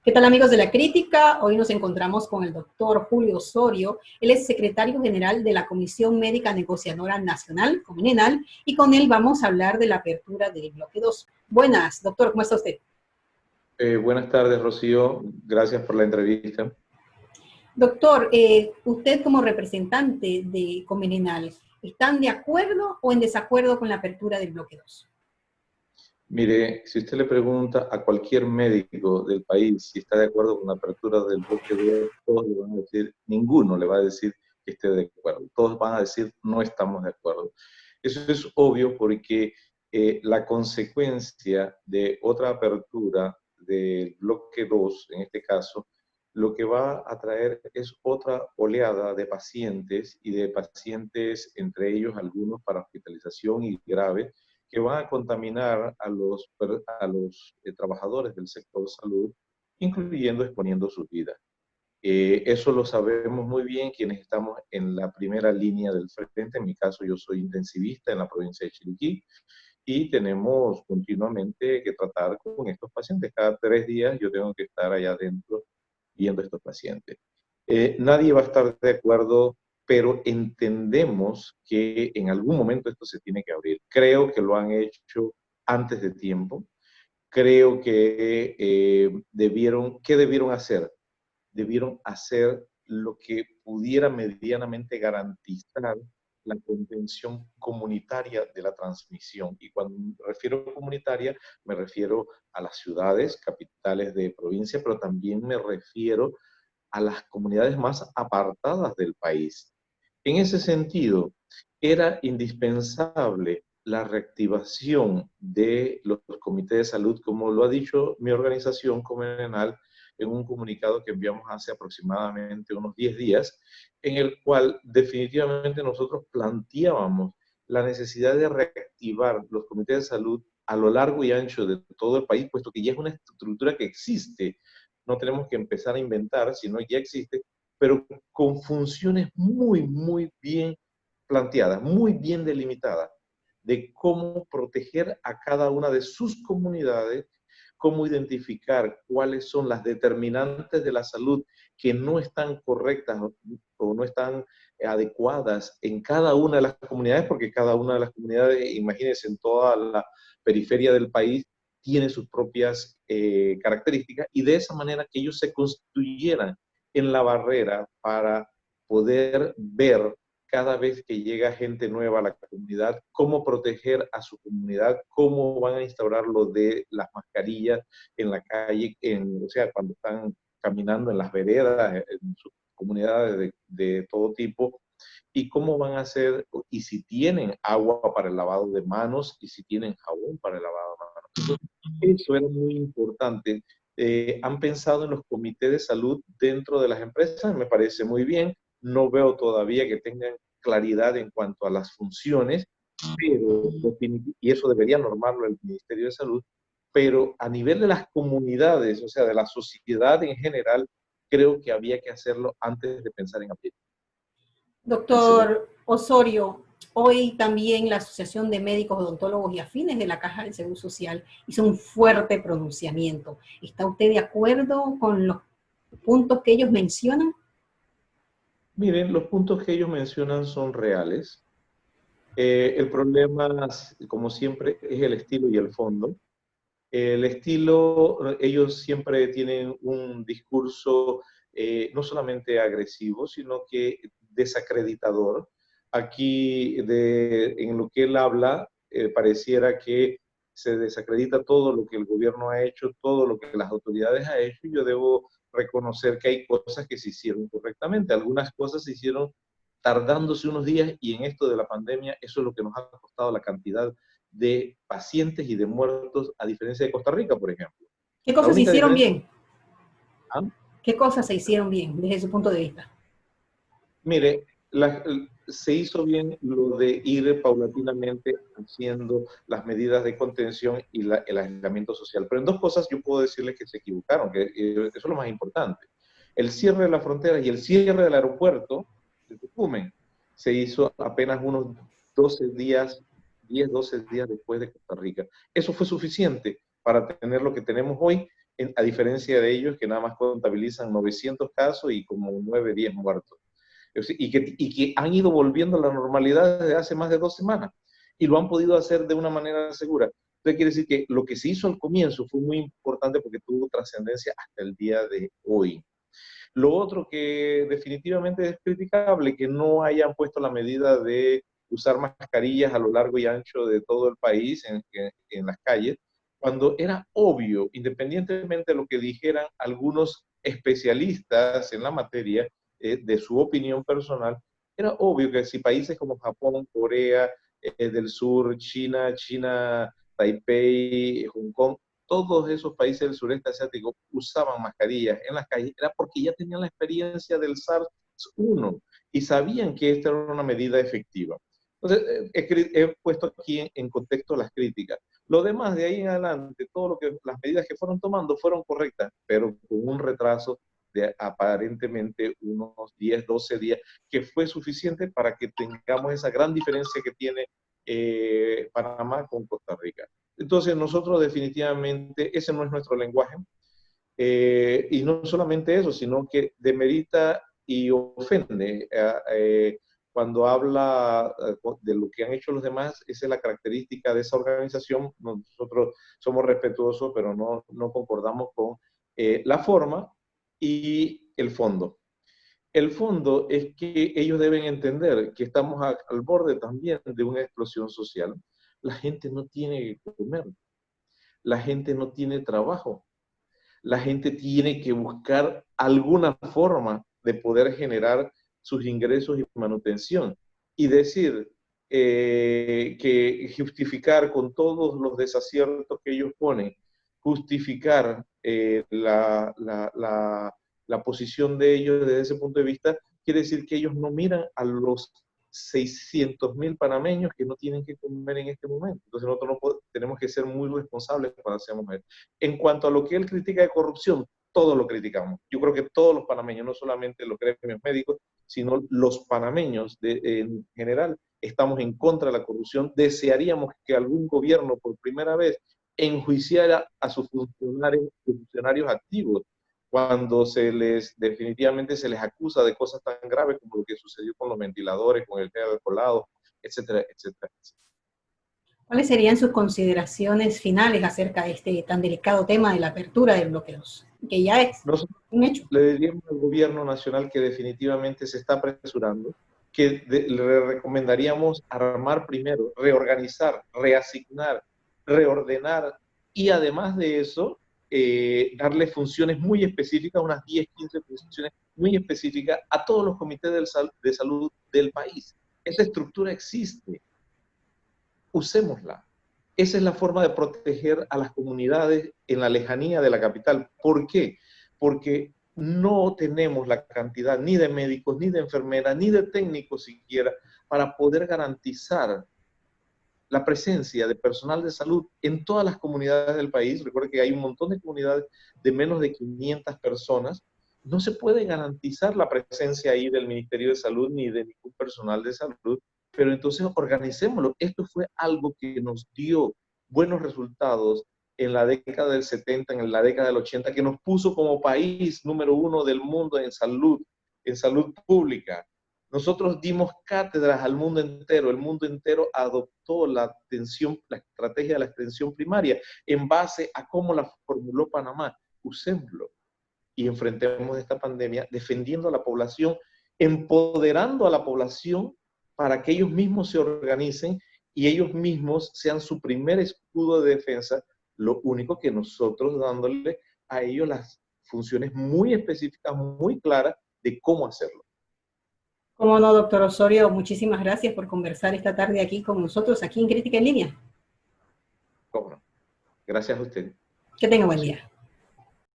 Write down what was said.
¿Qué tal, amigos de la crítica? Hoy nos encontramos con el doctor Julio Osorio. Él es secretario general de la Comisión Médica Negociadora Nacional, Comineal, y con él vamos a hablar de la apertura del bloque 2. Buenas, doctor, ¿cómo está usted? Buenas tardes, Rocío. Gracias por la entrevista. Doctor, usted como representante de Comineal, ¿están de acuerdo o en desacuerdo con la apertura del bloque 2? Mire, si usted le pregunta a cualquier médico del país si está de acuerdo con la apertura del bloque 2, todos le van a decir, ninguno le va a decir que esté de acuerdo. Todos van a decir, no estamos de acuerdo. Eso es obvio porque la consecuencia de otra apertura del bloque 2, en este caso, lo que va a traer es otra oleada de pacientes y de pacientes, entre ellos algunos para hospitalización y grave, que van a contaminar a los trabajadores del sector salud, incluyendo exponiendo sus vidas. Eso lo sabemos muy bien quienes estamos en la primera línea del frente. En mi caso, yo soy intensivista en la provincia de Chiriquí y tenemos continuamente que tratar con estos pacientes. Cada 3 días yo tengo que estar allá adentro viendo a estos pacientes. Nadie va a estar de acuerdo, pero entendemos que en algún momento esto se tiene que abrir. Creo que lo han hecho antes de tiempo. Creo que ¿qué debieron hacer? Debieron hacer lo que pudiera medianamente garantizar la contención comunitaria de la transmisión. Y cuando me refiero a comunitaria, me refiero a las ciudades, capitales de provincia, pero también me refiero a las comunidades más apartadas del país. En ese sentido, era indispensable la reactivación de los comités de salud, como lo ha dicho mi organización Comineal en un comunicado que enviamos hace aproximadamente unos 10 días, en el cual definitivamente nosotros planteábamos la necesidad de reactivar los comités de salud a lo largo y ancho de todo el país, puesto que ya es una estructura que existe. No tenemos que empezar a inventar, sino ya existe, pero con funciones muy, muy bien planteadas, muy bien delimitadas, de cómo proteger a cada una de sus comunidades, cómo identificar cuáles son las determinantes de la salud que no están correctas o no están adecuadas en cada una de las comunidades, porque cada una de las comunidades, imagínense, en toda la periferia del país, tiene sus propias características, y de esa manera que ellos se constituyeran en la barrera para poder ver cada vez que llega gente nueva a la comunidad, cómo proteger a su comunidad, cómo van a instaurar lo de las mascarillas en la calle, o sea, cuando están caminando en las veredas, en sus comunidades de todo tipo, y cómo van a hacer, y si tienen agua para el lavado de manos, y si tienen jabón para el lavado de manos. Entonces, eso era muy importante. Han pensado en los comités de salud dentro de las empresas, me parece muy bien. No veo todavía que tengan claridad en cuanto a las funciones, pero, y eso debería normarlo el Ministerio de Salud, pero a nivel de las comunidades, o sea, de la sociedad en general, creo que había que hacerlo antes de pensar en abrir. Doctor Osorio, hoy también la Asociación de Médicos, Odontólogos y Afines de la Caja del Seguro Social hizo un fuerte pronunciamiento. ¿Está usted de acuerdo con los puntos que ellos mencionan? Miren, los puntos que ellos mencionan son reales. El problema, como siempre, es el estilo y el fondo. El estilo, ellos siempre tienen un discurso no solamente agresivo, sino que desacreditador. Aquí, en lo que él habla, pareciera que se desacredita todo lo que el gobierno ha hecho, todo lo que las autoridades han hecho, y yo debo reconocer que hay cosas que se hicieron correctamente. Algunas cosas se hicieron tardándose unos días, y en esto de la pandemia, eso es lo que nos ha costado la cantidad de pacientes y de muertos, a diferencia de Costa Rica, por ejemplo. ¿Qué La cosas se única hicieron diferencia... bien? ¿Ah? ¿Qué cosas se hicieron bien desde su punto de vista? Mire, se hizo bien lo de ir paulatinamente haciendo las medidas de contención y el aislamiento social. Pero en dos cosas yo puedo decirles que se equivocaron, que eso es lo más importante. El cierre de la frontera y el cierre del aeropuerto de Tucumán se hizo apenas unos 12 días, 10, 12 días después de Costa Rica. Eso fue suficiente para tener lo que tenemos hoy, a diferencia de ellos que nada más contabilizan 900 casos y como 9, 10 muertos. Y que han ido volviendo a la normalidad desde hace más de 2 semanas y lo han podido hacer de una manera segura. Entonces quiere decir que lo que se hizo al comienzo fue muy importante porque tuvo trascendencia hasta el día de hoy. Lo otro que definitivamente es criticable, que no hayan puesto la medida de usar mascarillas a lo largo y ancho de todo el país en las calles, cuando era obvio, independientemente de lo que dijeran algunos especialistas en la materia, de su opinión personal, era obvio que si países como Japón, Corea del Sur, China, Taipei, Hong Kong, todos esos países del sureste asiático usaban mascarillas en las calles, era porque ya tenían la experiencia del SARS-1 y sabían que esta era una medida efectiva. Entonces, he puesto aquí en contexto las críticas. Lo demás, de ahí en adelante, las medidas que fueron tomando fueron correctas, pero con un retraso de aparentemente unos 10, 12 días, que fue suficiente para que tengamos esa gran diferencia que tiene Panamá con Costa Rica. Entonces, nosotros definitivamente, ese no es nuestro lenguaje, y no solamente eso, sino que demerita y ofende cuando habla de lo que han hecho los demás. Esa es la característica de esa organización. Nosotros somos respetuosos, pero no concordamos con la forma y el fondo. El fondo es que ellos deben entender que estamos al borde también de una explosión social. La gente no tiene que comer, la gente no tiene trabajo, la gente tiene que buscar alguna forma de poder generar sus ingresos y manutención. Y decir que justificar con todos los desaciertos que ellos ponen, justificar la posición de ellos desde ese punto de vista, quiere decir que ellos no miran a los 600.000 panameños que no tienen que comer en este momento. Entonces nosotros tenemos que ser muy responsables cuando hacemos esto. En cuanto a lo que él critica de corrupción, todo lo criticamos. Yo creo que todos los panameños, no solamente los gremios médicos, sino los panameños en general, estamos en contra de la corrupción. Desearíamos que algún gobierno por primera vez enjuiciara a sus funcionarios activos cuando definitivamente se les acusa de cosas tan graves como lo que sucedió con los ventiladores, con el tema de colado, etcétera, etcétera, etcétera. ¿Cuáles serían sus consideraciones finales acerca de este tan delicado tema de la apertura de bloqueos? Que ya es un hecho. Le diríamos al gobierno nacional que definitivamente se está apresurando, que le recomendaríamos armar primero, reorganizar, reasignar, reordenar y además de eso, darle funciones muy específicas, unas 10, 15 funciones muy específicas a todos los comités de salud del país. Esta estructura existe. Usémosla. Esa es la forma de proteger a las comunidades en la lejanía de la capital. ¿Por qué? Porque no tenemos la cantidad ni de médicos, ni de enfermeras, ni de técnicos siquiera para poder garantizar la presencia de personal de salud en todas las comunidades del país. Recuerden que hay un montón de comunidades de menos de 500 personas. No se puede garantizar la presencia ahí del Ministerio de Salud ni de ningún personal de salud, pero entonces organicémoslo. Esto fue algo que nos dio buenos resultados en la década del 70, en la década del 80, que nos puso como país número 1 del mundo en salud pública. Nosotros dimos cátedras al mundo entero. El mundo entero adoptó la estrategia de la atención primaria en base a cómo la formuló Panamá. Usémoslo y enfrentemos esta pandemia defendiendo a la población, empoderando a la población para que ellos mismos se organicen y ellos mismos sean su primer escudo de defensa, lo único que nosotros dándole a ellos las funciones muy específicas, muy claras de cómo hacerlo. Cómo no, doctor Osorio, muchísimas gracias por conversar esta tarde aquí con nosotros, aquí en Crítica en Línea. ¿Cómo no? Gracias a usted. Que tenga buen día.